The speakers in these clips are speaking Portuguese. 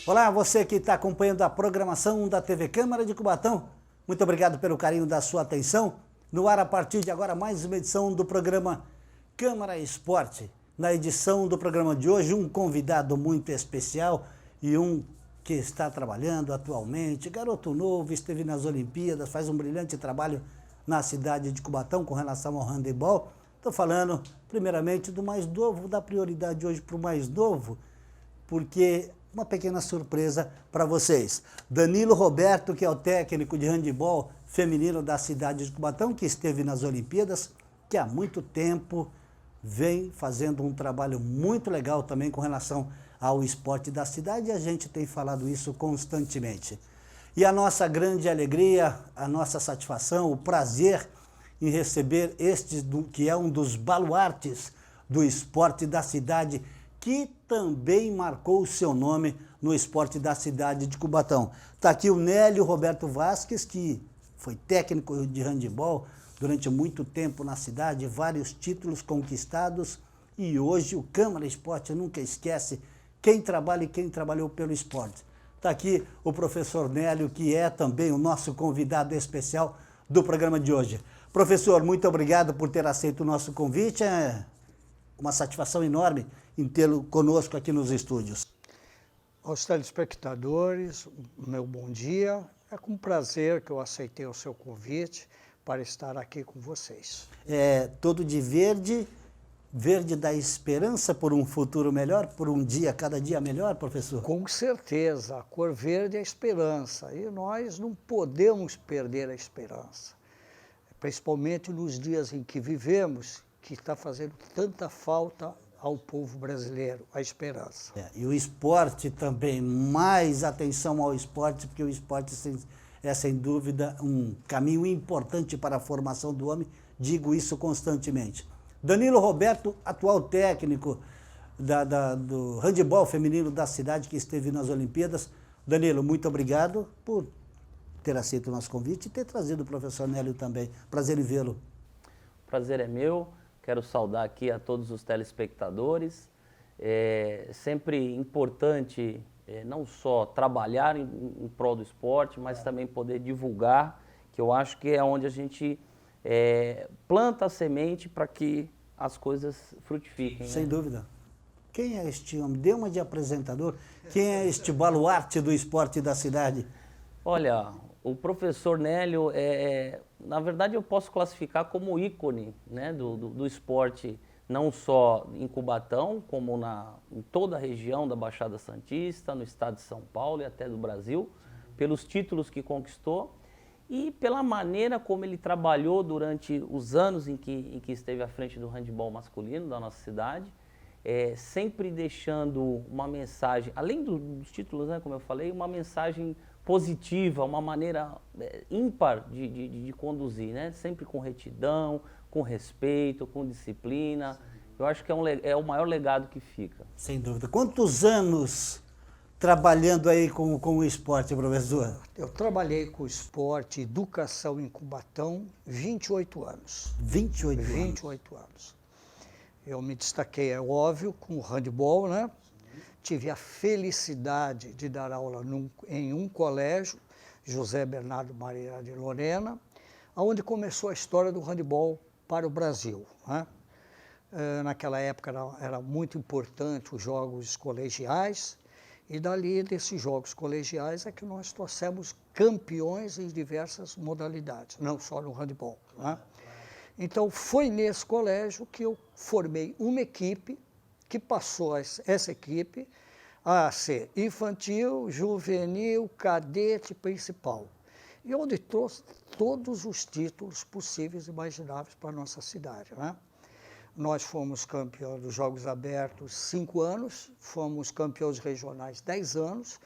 Olá, você que está acompanhando a programação da TV Câmara de Cubatão. Muito obrigado pelo carinho da sua atenção. No ar, a partir de agora, mais uma edição do programa Câmara Esporte. Na edição do programa de hoje, um convidado muito especial e um que está trabalhando atualmente. Garoto novo, esteve nas Olimpíadas, faz um brilhante trabalho na cidade de Cubatão com relação ao handebol. Estou falando, primeiramente, do mais novo, da prioridade hoje para o mais novo, porque uma pequena surpresa para vocês. Danilo Roberto, que é o técnico de handebol feminino da cidade de Cubatão, que esteve nas Olimpíadas, que há muito tempo vem fazendo um trabalho muito legal também com relação ao esporte da cidade, e a gente tem falado isso constantemente. E a nossa grande alegria, a nossa satisfação, o prazer em receber este, que é um dos baluartes do esporte da cidade, que também marcou o seu nome no esporte da cidade de Cubatão. Está aqui o Nélio Roberto Vasques, que foi técnico de handebol durante muito tempo na cidade, vários títulos conquistados, e hoje o Câmara Esporte nunca esquece quem trabalha e quem trabalhou pelo esporte. Está aqui o professor Nélio, que é também o nosso convidado especial do programa de hoje. Professor, muito obrigado por ter aceito o nosso convite. É uma satisfação enorme em tê-lo conosco aqui nos estúdios. Aos telespectadores, meu bom dia. É com prazer que eu aceitei o seu convite para estar aqui com vocês. É todo de verde, verde da esperança por um futuro melhor, por um dia, cada dia melhor, professor? Com certeza, a cor verde é a esperança e nós não podemos perder a esperança. Principalmente nos dias em que vivemos, que está fazendo tanta falta ao povo brasileiro, a esperança. E o esporte também, mais atenção ao esporte, porque o esporte é sem dúvida um caminho importante para a formação do homem, digo isso constantemente. Danilo Roberto, atual técnico do handebol feminino da cidade, que esteve nas Olimpíadas. Danilo, muito obrigado por ter aceito o nosso convite e ter trazido o professor Nélio também. Prazer em vê-lo. Prazer é meu. Quero saudar aqui a todos os telespectadores. É sempre importante não só trabalhar em prol do esporte, mas também poder divulgar, que eu acho que é onde a gente planta a semente para que as coisas frutifiquem. Sem né? dúvida. Quem é este homem? Dê uma de apresentador. Quem é este baluarte do esporte da cidade? Olha, o professor Nélio, na verdade eu posso classificar como ícone, né, do esporte, não só em Cubatão, como em toda a região da Baixada Santista, no estado de São Paulo e até do Brasil, pelos títulos que conquistou e pela maneira como ele trabalhou durante os anos em que esteve à frente do handebol masculino da nossa cidade, sempre deixando uma mensagem, além dos títulos, né, como eu falei, uma mensagem positiva, uma maneira ímpar de conduzir, né? Sempre com retidão, com respeito, com disciplina. Eu acho que é o maior legado que fica. Sem dúvida. Quantos anos trabalhando aí com o esporte, professor? Eu trabalhei com esporte e educação em Cubatão 28 anos. 28 anos. 28 anos. Eu me destaquei, é óbvio, com o handebol, né? Tive a felicidade de dar aula em um colégio, José Bernardo Maria de Lorena, onde começou a história do handebol para o Brasil. Né? Naquela época era muito importante os jogos colegiais, e dali desses jogos colegiais é que nós trouxemos campeões em diversas modalidades, não só no handebol. Né? Então foi nesse colégio que eu formei uma equipe que passou essa equipe a ser infantil, juvenil, cadete, principal. E onde trouxe todos os títulos possíveis e imagináveis para a nossa cidade. Né? Nós fomos campeões dos Jogos Abertos 5 anos, fomos campeões regionais 10 anos,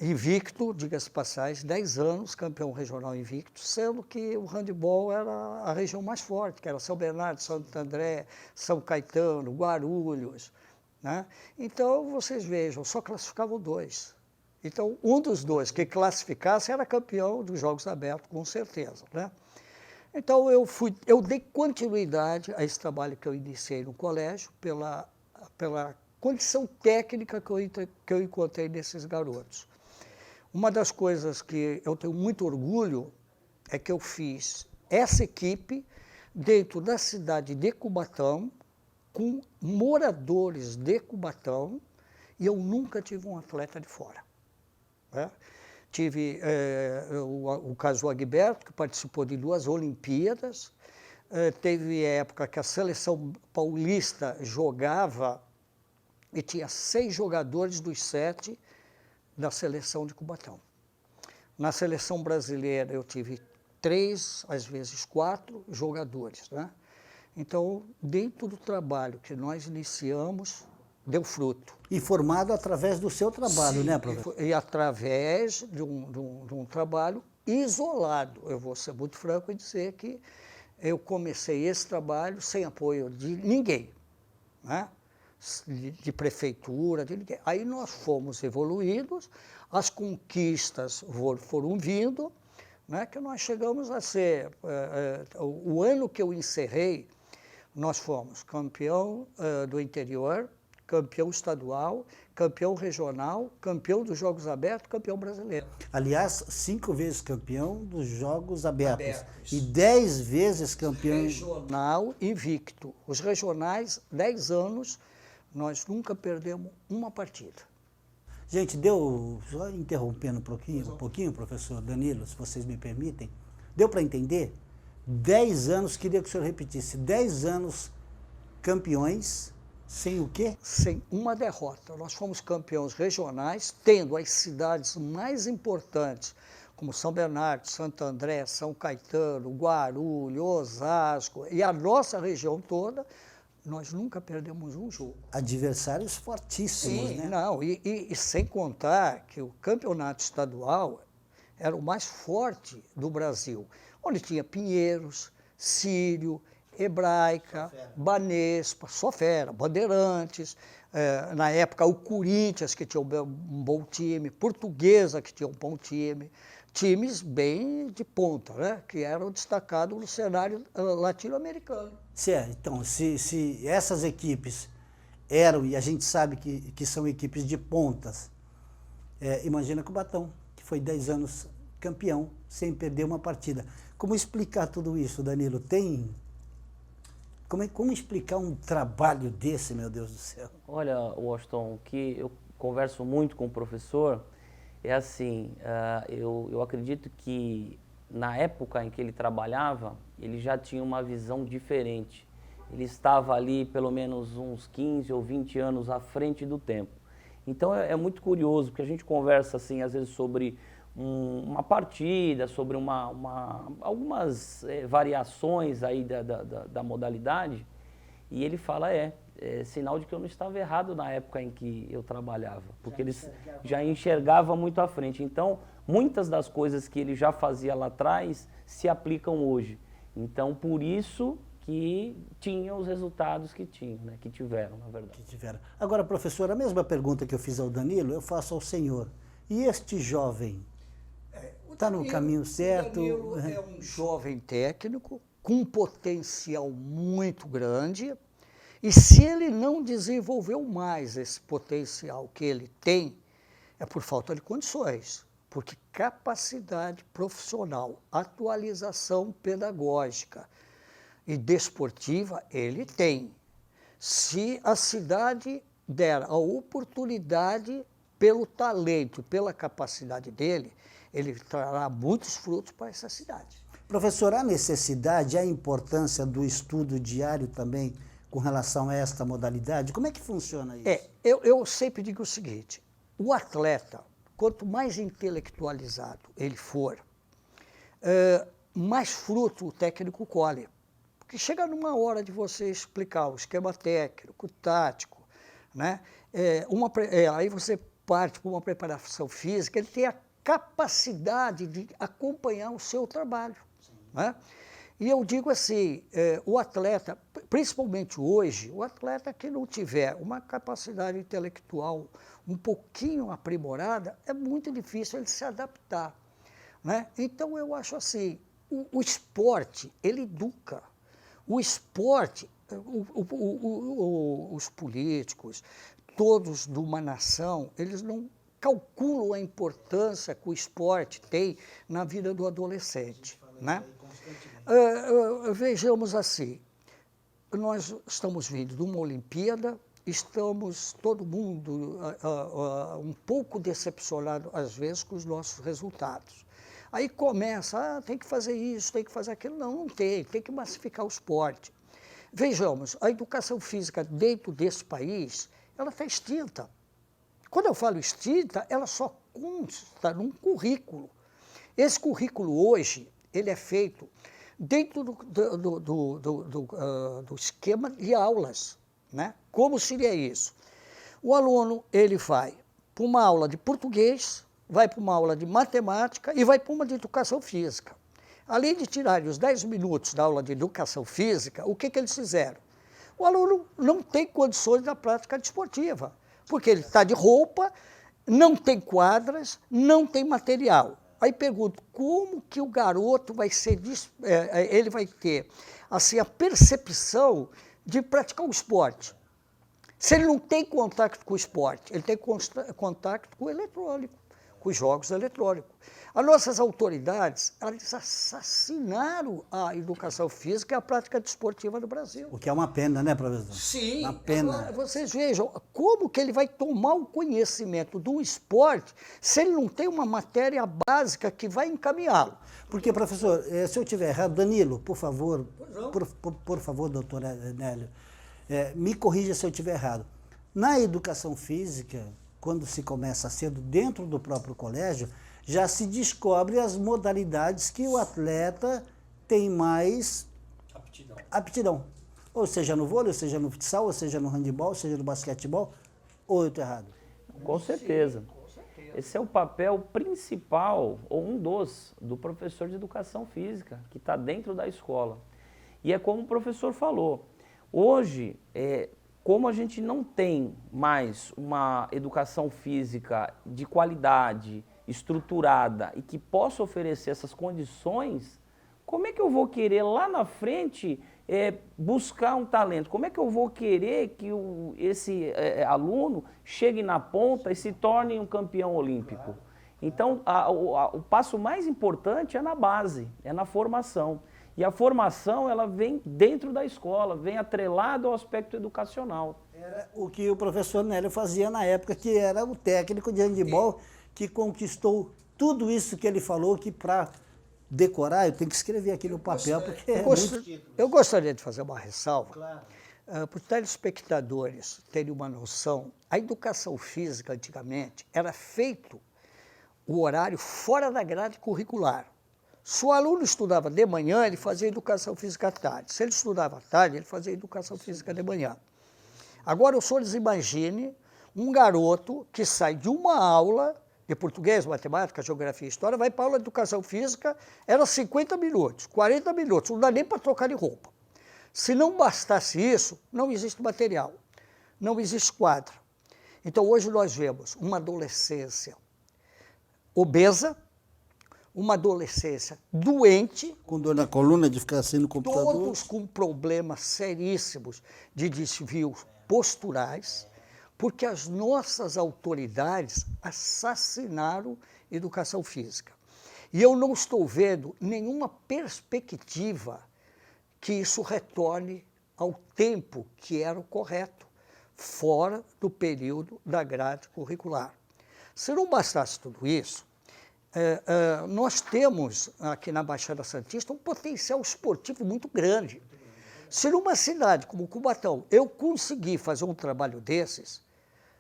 invicto, diga-se passagem, 10 anos, campeão regional invicto, sendo que o handebol era a região mais forte, que era São Bernardo, Santo André, São Caetano, Guarulhos. Né? Então, vocês vejam, só classificavam 2. Então, um dos 2 que classificasse era campeão dos Jogos Abertos, com certeza. Né? Então, eu dei continuidade a esse trabalho que eu iniciei no colégio, pela condição técnica que eu encontrei nesses garotos. Uma das coisas que eu tenho muito orgulho é que eu fiz essa equipe dentro da cidade de Cubatão, com moradores de Cubatão, e eu nunca tive um atleta de fora. Né? Tive o caso do Agberto, que participou de 2 Olimpíadas. Teve época que a seleção paulista jogava e tinha 6 jogadores dos 7 da seleção de Cubatão. Na seleção brasileira eu tive 3, às vezes 4 jogadores. Né? Então, dentro do trabalho que nós iniciamos, deu fruto. E formado através do seu trabalho, Sim, né, professor? E através de um trabalho isolado. Eu vou ser muito franco e dizer que eu comecei esse trabalho sem apoio de ninguém, né? De prefeitura, de ninguém. Aí nós fomos evoluídos, as conquistas foram vindo, né, que nós chegamos a ser, o ano que eu encerrei, nós fomos campeão do interior, campeão estadual, campeão regional, campeão dos Jogos Abertos, campeão brasileiro. Aliás, 5 vezes campeão dos Jogos Abertos. E 10 vezes campeão... Regional invicto. Os regionais, 10 anos, nós nunca perdemos uma partida. Gente, só interrompendo um pouquinho, professor Danilo, se vocês me permitem, deu para entender? 10 anos, queria que o senhor repetisse, 10 anos campeões, sem o quê? Sem uma derrota. Nós fomos campeões regionais, tendo as cidades mais importantes, como São Bernardo, Santo André, São Caetano, Guarulhos, Osasco, e a nossa região toda, nós nunca perdemos um jogo. Adversários fortíssimos, Sim, né? Não, e sem contar que o campeonato estadual era o mais forte do Brasil, onde tinha Pinheiros, Sírio, Hebraica, Banespa, Sofera, Bandeirantes, na época o Corinthians, que tinha um bom time, Portuguesa, que tinha um bom time, times bem de ponta, né, que eram destacados no cenário latino-americano. Certo, então, se essas equipes eram, e a gente sabe que são equipes de pontas, imagina Cubatão, que foi 10 anos campeão, sem perder uma partida. Como explicar tudo isso, Danilo? Como explicar um trabalho desse, meu Deus do céu? Olha, Washington, que eu converso muito com o professor, é assim, eu acredito que na época em que ele trabalhava, ele já tinha uma visão diferente. Ele estava ali pelo menos uns 15 ou 20 anos à frente do tempo. Então é muito curioso, porque a gente conversa assim, às vezes sobre uma partida, sobre algumas variações aí da modalidade, e ele fala, sinal de que eu não estava errado na época em que eu trabalhava, porque ele já enxergava muito à frente. Então, muitas das coisas que ele já fazia lá atrás se aplicam hoje. Então, por isso que tinham os resultados que tinham, né, que tiveram, na verdade. Agora, professor, a mesma pergunta que eu fiz ao Danilo, eu faço ao senhor. E este jovem? Está no caminho certo? O Danilo é um jovem técnico com um potencial muito grande, e se ele não desenvolveu mais esse potencial que ele tem, é por falta de condições, porque capacidade profissional, atualização pedagógica e desportiva ele tem. Se a cidade der a oportunidade, pelo talento, pela capacidade dele, ele trará muitos frutos para essa cidade. Professor, a necessidade, a importância do estudo diário também com relação a esta modalidade, como é que funciona isso? Eu sempre digo o seguinte, o atleta, quanto mais intelectualizado ele for, mais fruto o técnico colhe. Porque chega numa hora de você explicar o esquema técnico, tático, né? Aí você parte para uma preparação física, ele tem a capacidade de acompanhar o seu trabalho. Né? E eu digo assim, o atleta, principalmente hoje, o atleta que não tiver uma capacidade intelectual um pouquinho aprimorada, é muito difícil ele se adaptar. Né? Então eu acho assim, o esporte, ele educa. O esporte, os políticos, todos de uma nação, eles não calculam a importância que o esporte tem na vida do adolescente, né? Vejamos assim, nós estamos vindo de uma Olimpíada, estamos todo mundo um pouco decepcionado às vezes com os nossos resultados. Aí começa, tem que fazer isso, tem que fazer aquilo. Não tem que massificar o esporte. Vejamos, a educação física dentro desse país, ela está extinta. Quando eu falo extinta, ela só consta num currículo. Esse currículo hoje, ele é feito dentro do esquema de aulas, né? Como seria isso? O aluno, ele vai para uma aula de português, vai para uma aula de matemática e vai para uma de educação física. Além de tirar os 10 minutos da aula de educação física, o que eles fizeram? O aluno não tem condições da prática desportiva, porque ele está de roupa, não tem quadras, não tem material. Aí pergunto, como que o garoto vai ser, ele vai ter assim, a percepção de praticar um esporte? Se ele não tem contato com o esporte, ele tem contato com o eletrônico, com os jogos eletrônicos. As nossas autoridades, elas assassinaram a educação física e a prática desportiva no Brasil. O que é uma pena, né, professor? Sim. Uma pena. Agora, vocês vejam, como que ele vai tomar o conhecimento do esporte se ele não tem uma matéria básica que vai encaminhá-lo? Porque, professor, se eu estiver errado, Danilo, por favor, por favor, doutor Nélio, me corrija se eu estiver errado. Na educação física, quando se começa cedo dentro do próprio colégio, já se descobre as modalidades que o atleta tem mais aptidão. Ou seja no vôlei, ou seja no futsal, ou seja no handebol, ou seja no basquetebol, ou eu estou errado? Com certeza. Esse é o papel principal, ou um dos, do professor de educação física, que está dentro da escola. E é como o professor falou, hoje, como a gente não tem mais uma educação física de qualidade, estruturada e que possa oferecer essas condições, como é que eu vou querer lá na frente buscar um talento? Como é que eu vou querer que esse aluno chegue na ponta e se torne um campeão olímpico? Então, o passo mais importante é na base, é na formação. E a formação, ela vem dentro da escola, vem atrelado ao aspecto educacional. Era o que o professor Nélio fazia na época, que era o técnico de handebol, que conquistou tudo isso que ele falou, que para decorar, eu tenho que escrever aqui no papel, porque eu gostaria de fazer uma ressalva. Claro. Para os telespectadores terem uma noção, a educação física, antigamente, era feito o horário fora da grade curricular. Se o aluno estudava de manhã, ele fazia educação física à tarde. Se ele estudava à tarde, ele fazia educação física de manhã. Agora, os senhores imaginem um garoto que sai de uma aula de português, matemática, geografia e história, vai para a aula de educação física, era 50 minutos, 40 minutos, não dá nem para trocar de roupa. Se não bastasse isso, não existe material, não existe quadra. Então, hoje nós vemos uma adolescência obesa, uma adolescência doente, Com dor na coluna de ficar assim no computador. todos com problemas seríssimos de desvios posturais, porque as nossas autoridades assassinaram a educação física. E eu não estou vendo nenhuma perspectiva que isso retorne ao tempo que era o correto, fora do período da grade curricular. Se não bastasse tudo isso, nós temos aqui na Baixada Santista um potencial esportivo muito grande. Se numa cidade como Cubatão eu conseguir fazer um trabalho desses,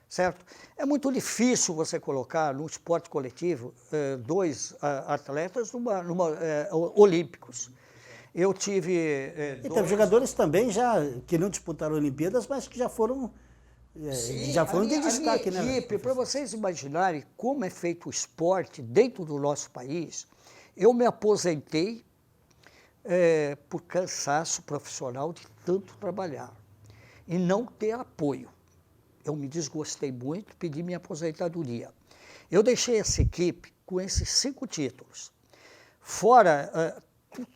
certo? É muito difícil você colocar no esporte coletivo 2 atletas olímpicos. Eu tive... Então, jogadores também já que não disputaram Olimpíadas, mas que já foram... já foram de destaque, a minha equipe, para vocês imaginarem como é feito o esporte dentro do nosso país, eu me aposentei por cansaço profissional de tanto trabalhar e não ter apoio. Eu me desgostei muito, pedi minha aposentadoria. Eu deixei essa equipe com esses 5 títulos. Fora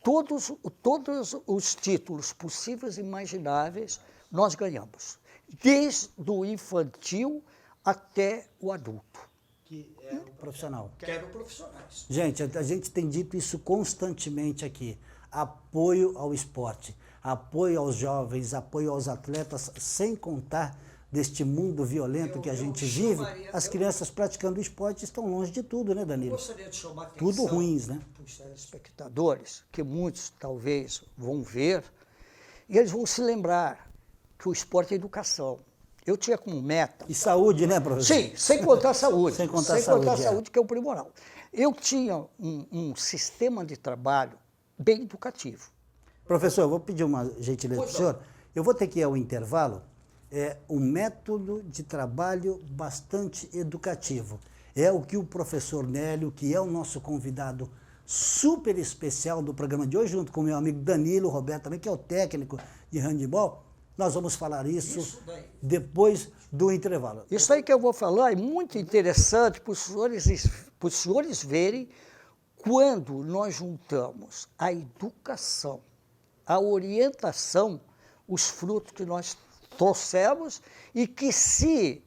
todos os títulos possíveis e imagináveis, nós ganhamos. desde o infantil até o adulto. Que é o profissional. Quero profissionais. Gente, a gente tem dito isso constantemente aqui. Apoio ao esporte, apoio aos jovens, apoio aos atletas, sem contar deste mundo violento que a gente vive. As crianças praticando esporte estão longe de tudo, né, Danilo? Eu gostaria de chamar a atenção Tudo ruins, né? para os telespectadores, que muitos talvez vão ver, e eles vão se lembrar que o esporte é educação. Eu tinha como meta... E saúde, né, professor? Sim, sem contar a saúde. Sem contar a saúde, que é o primoral. Eu tinha um sistema de trabalho bem educativo. Professor, eu vou pedir uma gentileza para o senhor. Eu vou ter que ir ao intervalo. É um método de trabalho bastante educativo. É o que o professor Nélio, que é o nosso convidado super especial do programa de hoje, junto com o meu amigo Danilo Roberto também, que é o técnico de handebol, nós vamos falar isso depois do intervalo. Isso aí que eu vou falar é muito interessante para os senhores verem quando nós juntamos a educação, a orientação, os frutos que nós trouxemos e que se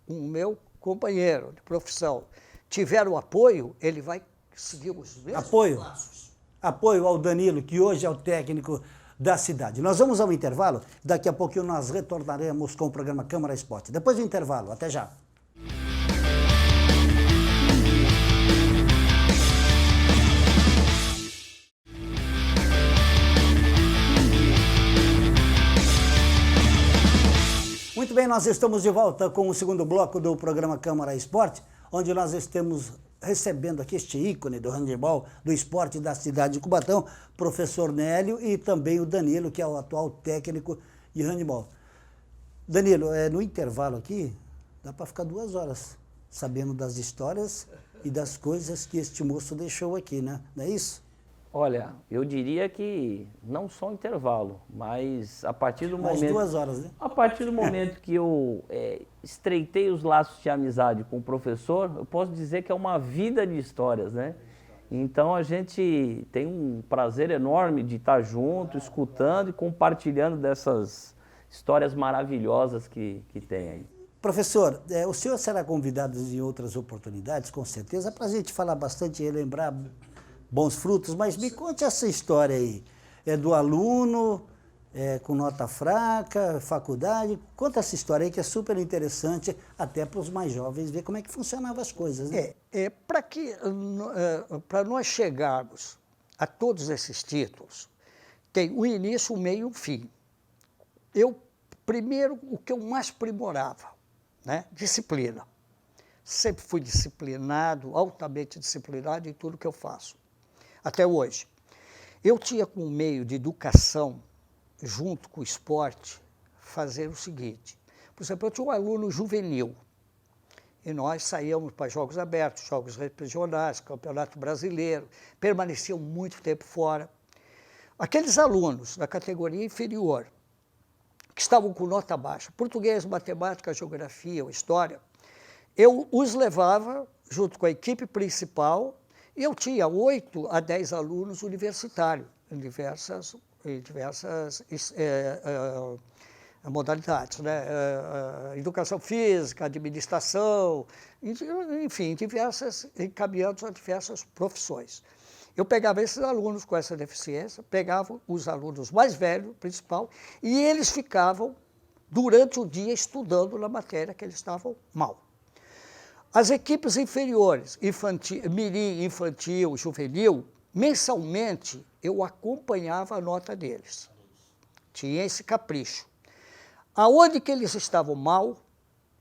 o meu companheiro de profissão tiver o apoio, ele vai seguir os mesmos passos. Apoio ao Danilo, que hoje é o técnico da cidade. Nós vamos ao intervalo, daqui a pouquinho nós retornaremos com o programa Câmara Esporte. Depois do intervalo, até já. Muito bem, nós estamos de volta com o segundo bloco do programa Câmara Esporte, onde nós estamos recebendo aqui este ícone do handebol, do esporte da cidade de Cubatão, professor Nélio e também o Danilo, que é o atual técnico de handebol. Danilo, no intervalo aqui, dá para ficar 2 horas sabendo das histórias e das coisas que este moço deixou aqui, né? Não é isso? Olha, eu diria que não só intervalo, mas a partir do Mais momento... 2 horas, né? A partir do momento que eu estreitei os laços de amizade com o professor, eu posso dizer que é uma vida de histórias, né? Então a gente tem um prazer enorme de estar junto, escutando e compartilhando dessas histórias maravilhosas que tem aí. Professor, o senhor será convidado em outras oportunidades, com certeza, para a gente falar bastante e relembrar bons frutos, mas me conte essa história aí. É do aluno, com nota fraca, faculdade. Conta essa história aí que é super interessante, até para os mais jovens ver como é que funcionavam as coisas, né? Para nós chegarmos a todos esses títulos, tem o início, o meio e o fim. Primeiro, o que eu mais primorava, né? Disciplina. Sempre fui disciplinado, altamente disciplinado em tudo que eu faço. Até hoje. Eu tinha como meio de educação, junto com o esporte, fazer o seguinte. Por exemplo, eu tinha um aluno juvenil, e nós saíamos para jogos abertos, jogos regionais, campeonato brasileiro, permaneciam muito tempo fora. Aqueles alunos da categoria inferior, que estavam com nota baixa, português, matemática, geografia ou história, eu os levava junto com a equipe principal. Eu tinha 8 a 10 alunos universitários, em diversas modalidades, né? Educação física, administração, enfim, encaminhados a diversas profissões. Eu pegava esses alunos com essa deficiência, pegava os alunos mais velhos, principal, e eles ficavam durante o dia estudando na matéria que eles estavam mal. As equipes inferiores, mirim, infantil, juvenil, mensalmente eu acompanhava a nota deles. Tinha esse capricho. Aonde que eles estavam mal,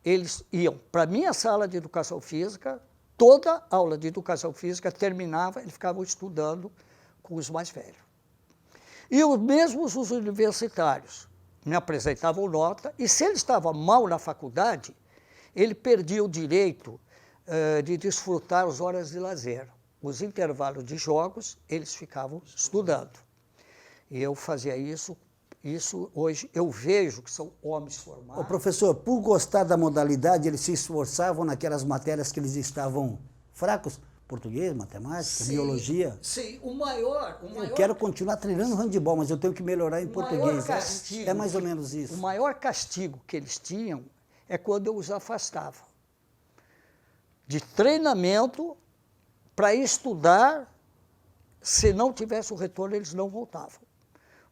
eles iam para a minha sala de educação física, toda aula de educação física terminava, eles ficavam estudando com os mais velhos. E os universitários me apresentavam nota, e se ele estava mal na faculdade, ele perdia o direito de desfrutar as horas de lazer. Os intervalos de jogos, eles ficavam estudando. E eu fazia isso hoje eu vejo que são homens formados. Ô, professor, por gostar da modalidade, eles se esforçavam naquelas matérias que eles estavam fracos? português, matemática, biologia. Sim, o maior... Eu quero continuar treinando handebol, mas eu tenho que melhorar em português. Castigo, é mais ou menos isso. O maior castigo que eles tinham é quando eu os afastava de treinamento para estudar. Se não tivesse o retorno, eles não voltavam.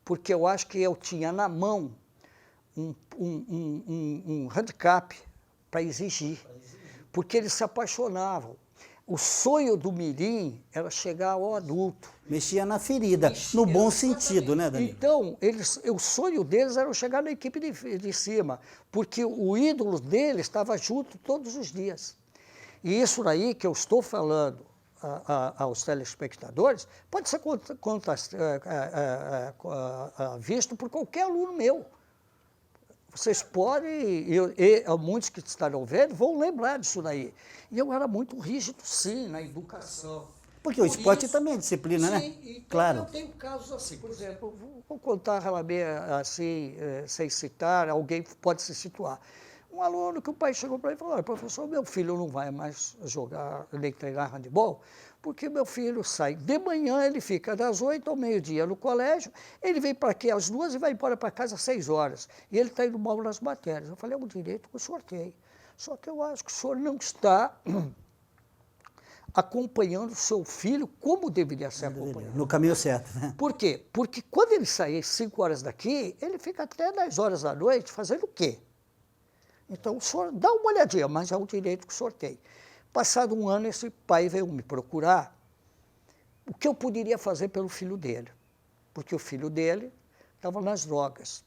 Porque eu acho que eu tinha na mão um handicap para exigir. Porque eles se apaixonavam. O sonho do mirim era chegar ao adulto. Mexia na ferida, no bom sentido, né, Danilo? Então, o sonho deles era chegar na equipe de cima, porque o ídolo deles estava junto todos os dias. E isso aí que eu estou falando aos telespectadores pode ser visto por qualquer aluno meu. Vocês podem, muitos que estarão vendo, vão lembrar disso daí. E eu era muito rígido, sim, na educação. Porque o esporte também é disciplina, né? Então Claro. Eu tenho casos assim, por exemplo, vou contar assim, sem citar, alguém pode se situar. Um aluno que o pai chegou para ele e falou: professor, meu filho não vai mais jogar, nem treinar handebol, porque meu filho sai de manhã, ele fica das 8 ao meio-dia no colégio, ele vem para aqui às 2 e vai embora para casa às 6 horas. E ele está indo mal nas matérias. Eu falei: é um direito que o senhor tem. Só que eu acho que o senhor não está acompanhando o seu filho como deveria ser acompanhado. No caminho certo, né? Por quê? Porque quando ele sair às 5 horas daqui, ele fica até 10 horas da noite fazendo o quê? Então, o senhor dá uma olhadinha, mas é o direito que o senhor tem. Passado um ano, esse pai veio me procurar o que eu poderia fazer pelo filho dele. Porque o filho dele estava nas drogas.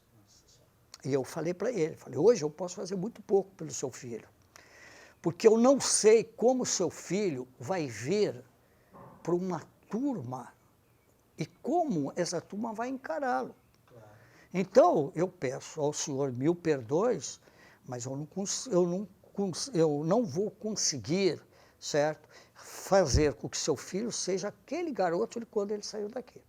E eu falei para ele, hoje eu posso fazer muito pouco pelo seu filho. Porque eu não sei como o seu filho vai vir para uma turma e como essa turma vai encará-lo. Então, eu peço ao senhor 1000 perdões, mas eu não vou conseguir, certo, fazer com que seu filho seja aquele garoto de quando ele saiu daqui.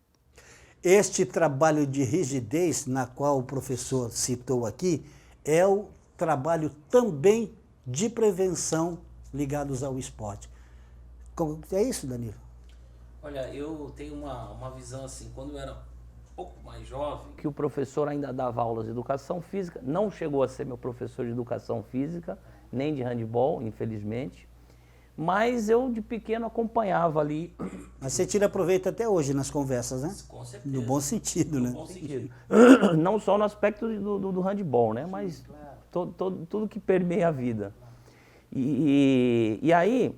Este trabalho de rigidez, na qual o professor citou aqui, é o trabalho também de prevenção ligados ao esporte. É isso, Danilo? Olha, eu tenho uma visão assim, quando eu era pouco mais jovem, que o professor ainda dava aulas de educação física, não chegou a ser meu professor de educação física, nem de handebol, infelizmente, mas eu de pequeno acompanhava ali. Mas você tira proveito até hoje nas conversas, né? Com certeza. No bom sentido, né? No bom sentido. Não só no aspecto do handebol, né? Mas tudo que permeia a vida. E aí,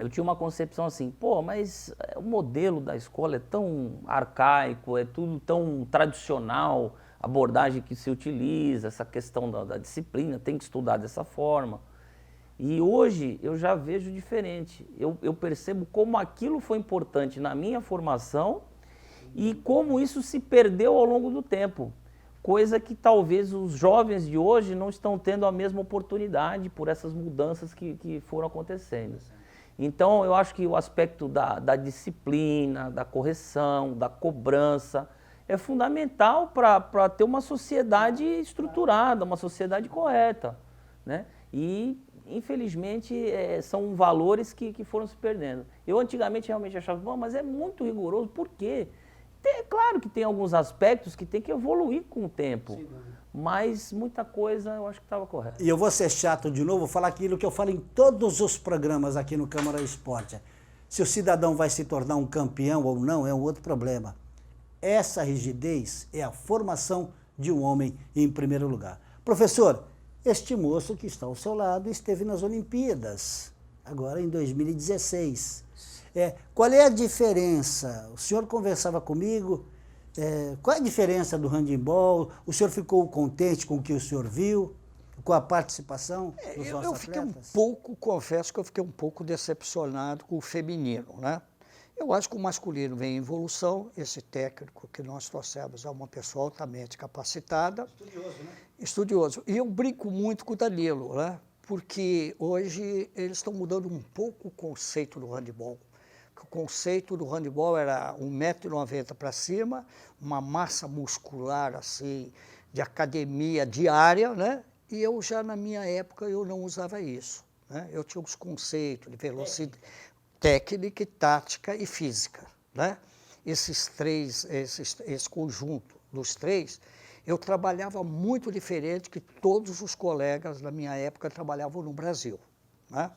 eu tinha uma concepção assim, mas o modelo da escola é tão arcaico, é tudo tão tradicional, a abordagem que se utiliza, essa questão da disciplina, tem que estudar dessa forma. E hoje eu já vejo diferente, eu percebo como aquilo foi importante na minha formação e como isso se perdeu ao longo do tempo. Coisa que talvez os jovens de hoje não estão tendo a mesma oportunidade por essas mudanças que foram acontecendo. Então, eu acho que o aspecto da disciplina, da correção, da cobrança, é fundamental para ter uma sociedade estruturada, uma sociedade correta, né? E, infelizmente, são valores que foram se perdendo. Eu, antigamente, realmente achava, mas é muito rigoroso, por quê? Claro que tem alguns aspectos que tem que evoluir com o tempo, mas muita coisa eu acho que estava correta. E eu vou ser chato de novo, vou falar aquilo que eu falo em todos os programas aqui no Câmara Esporte. Se o cidadão vai se tornar um campeão ou não é um outro problema. Essa rigidez é a formação de um homem em primeiro lugar. Professor, este moço que está ao seu lado esteve nas Olimpíadas, agora em 2016. Qual é a diferença? O senhor conversava comigo, qual é a diferença do handebol? O senhor ficou contente com o que o senhor viu, com a participação dos nossos atletas? Confesso que eu fiquei um pouco decepcionado com o feminino, né? Eu acho que o masculino vem em evolução, esse técnico que nós trouxemos é uma pessoa altamente capacitada. Estudioso, né? Estudioso. E eu brinco muito com o Danilo, né? Porque hoje eles estão mudando um pouco o conceito do handebol. O conceito do handebol era 1,90 m para cima, uma massa muscular assim, de academia diária, né? E eu já na minha época eu não usava isso, né? Eu tinha os conceitos de velocidade, técnica, tática e física, né? Esse conjunto dos três, eu trabalhava muito diferente que todos os colegas da minha época trabalhavam no Brasil, né?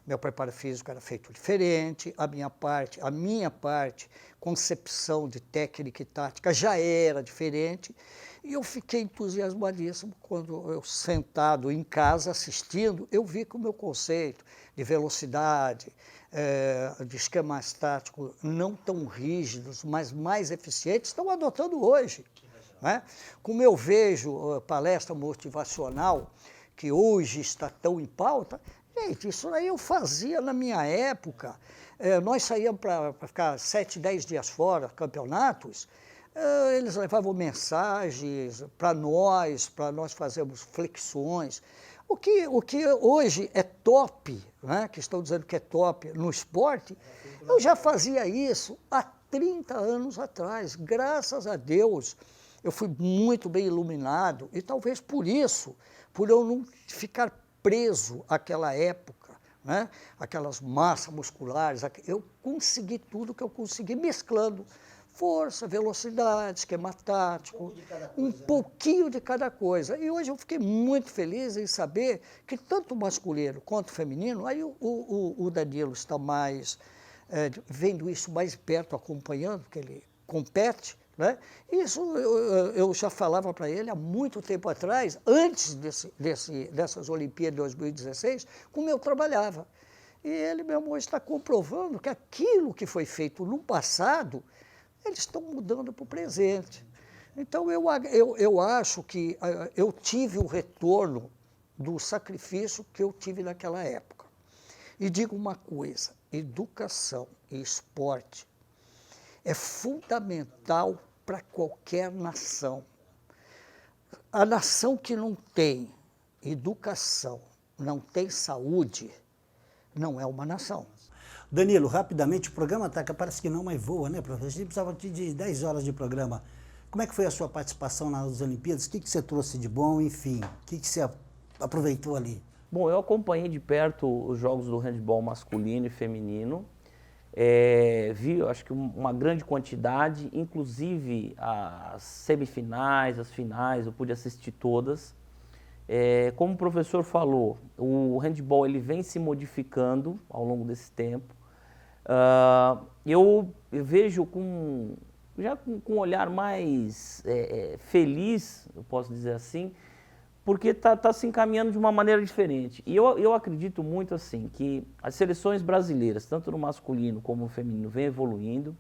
Meu preparo físico era feito diferente, a minha parte, concepção de técnica e tática já era diferente, e eu fiquei entusiasmadíssimo quando eu, sentado em casa assistindo, eu vi que o meu conceito de velocidade, de esquemas táticos não tão rígidos, mas mais eficientes, estão adotando hoje. Né? Como eu vejo palestra motivacional, que hoje está tão em pauta, gente, isso aí eu fazia na minha época. Nós saíamos para ficar 7, 10 dias fora, campeonatos, eles levavam mensagens para nós fazermos flexões. O que hoje é top, né, que estão dizendo que é top no esporte, eu já fazia isso há 30 anos atrás. Graças a Deus, eu fui muito bem iluminado e talvez por isso, por eu não ficar preso àquela época, né, aquelas massas musculares, eu consegui tudo que eu consegui mesclando força, velocidade, esquema tático, um pouquinho de cada coisa. E hoje eu fiquei muito feliz em saber que tanto o masculino quanto o feminino, aí o Danilo está mais, vendo isso mais perto, acompanhando, porque ele compete, né? Isso eu já falava para ele há muito tempo atrás, antes dessas Olimpíadas de 2016, como eu trabalhava. E ele mesmo hoje está comprovando que aquilo que foi feito no passado, eles estão mudando para o presente. Então, eu acho que eu tive o retorno do sacrifício que eu tive naquela época. E digo uma coisa, educação e esporte é fundamental para qualquer nação. A nação que não tem educação, não tem saúde, não é uma nação. Danilo, rapidamente, o programa ataca, parece que não, mas voa, né, professor? A gente precisava de 10 horas de programa. Como é que foi a sua participação nas Olimpíadas? O que você trouxe de bom, enfim? O que você aproveitou ali? Bom, eu acompanhei de perto os jogos do handebol masculino e feminino. Vi, acho que uma grande quantidade, inclusive as semifinais, as finais, eu pude assistir todas. Como o professor falou, o handebol ele vem se modificando ao longo desse tempo. Eu vejo com um olhar mais feliz, eu posso dizer assim, porque está se encaminhando de uma maneira diferente. E eu acredito muito assim, que as seleções brasileiras, tanto no masculino como no feminino, vem evoluindo.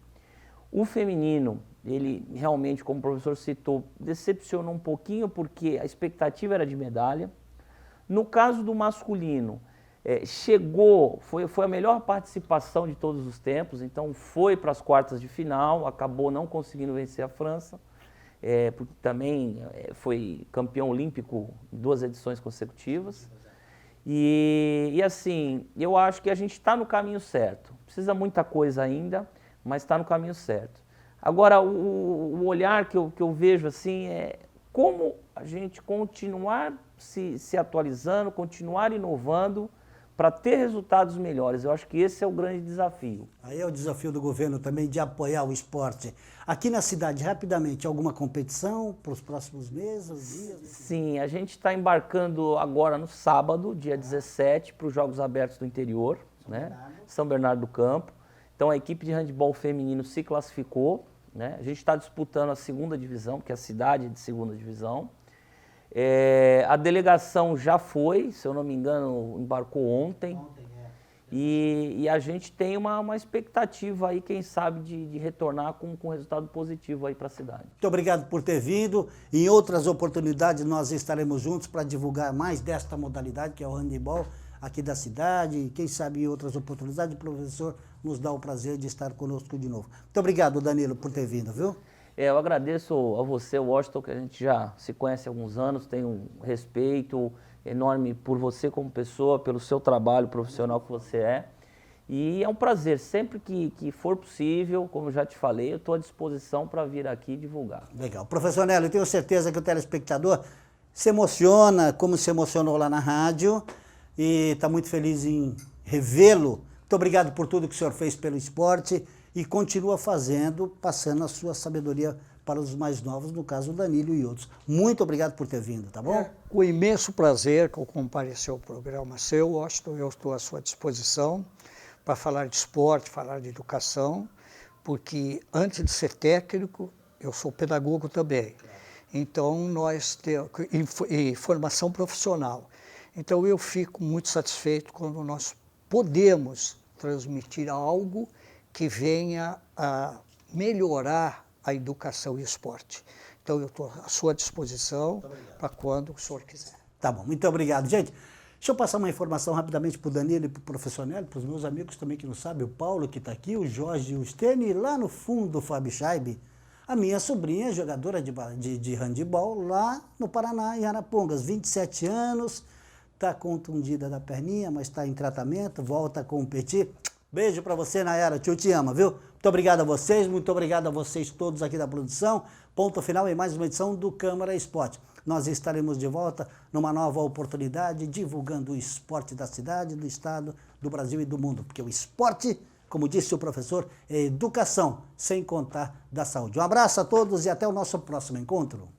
O feminino, ele realmente, como o professor citou, decepcionou um pouquinho porque a expectativa era de medalha. No caso do masculino, foi a melhor participação de todos os tempos, então foi para as quartas de final, acabou não conseguindo vencer a França, porque também foi campeão olímpico em 2 edições consecutivas. E assim, eu acho que a gente está no caminho certo. Precisa muita coisa ainda, mas está no caminho certo. Agora, o olhar que eu vejo assim é como a gente continuar se atualizando, continuar inovando para ter resultados melhores. Eu acho que esse é o grande desafio. Aí é o desafio do governo também de apoiar o esporte. Aqui na cidade, rapidamente, alguma competição para os próximos meses, dias? Sim, a gente está embarcando agora no sábado, dia 17, para os Jogos Abertos do Interior, São Bernardo do Campo. Então a equipe de handebol feminino se classificou, né? A gente está disputando a 2ª divisão, porque a cidade é de 2ª divisão. A delegação já foi, se eu não me engano, embarcou ontem. E a gente tem uma expectativa aí, quem sabe, de retornar com resultado positivo aí para a cidade. Muito obrigado por ter vindo. Em outras oportunidades nós estaremos juntos para divulgar mais desta modalidade, que é o handebol aqui da cidade. E quem sabe em outras oportunidades o professor nos dá o prazer de estar conosco de novo. Muito obrigado, Danilo, por ter vindo, viu? Eu agradeço a você, Washington, que a gente já se conhece há alguns anos, tenho um respeito enorme por você como pessoa, pelo seu trabalho profissional que você é. E é um prazer, sempre que for possível, como eu já te falei, eu estou à disposição para vir aqui divulgar. Legal. Professor Nélio, eu tenho certeza que o telespectador se emociona, como se emocionou lá na rádio, e está muito feliz em revê-lo Muito obrigado por tudo que o senhor fez pelo esporte e continua fazendo, passando a sua sabedoria para os mais novos, no caso o Danilo e outros. Muito obrigado por ter vindo, tá bom? É com imenso prazer que eu compareci ao programa seu, Washington. Eu estou à sua disposição para falar de esporte, falar de educação, porque antes de ser técnico, eu sou pedagogo também. Então, nós temos formação profissional. Então, eu fico muito satisfeito quando nós podemos transmitir algo que venha a melhorar a educação e o esporte. Então, eu estou à sua disposição para quando o senhor quiser. Tá bom, muito obrigado. Gente, deixa eu passar uma informação rapidamente para o Danilo e para o professor Nélio, para os meus amigos também que não sabem, o Paulo que está aqui, o Jorge e o Stênio, e lá no fundo o Fábio Scheibe, a minha sobrinha, jogadora de handebol lá no Paraná, em Arapongas, 27 anos, está contundida da perninha, mas está em tratamento, volta a competir. Beijo para você, Nayara, tio te ama, viu? Muito obrigado a vocês, muito obrigado a vocês todos aqui da produção. Ponto final em mais uma edição do Câmara Esporte. Nós estaremos de volta numa nova oportunidade, divulgando o esporte da cidade, do estado, do Brasil e do mundo, porque o esporte, como disse o professor, é educação, sem contar da saúde. Um abraço a todos e até o nosso próximo encontro.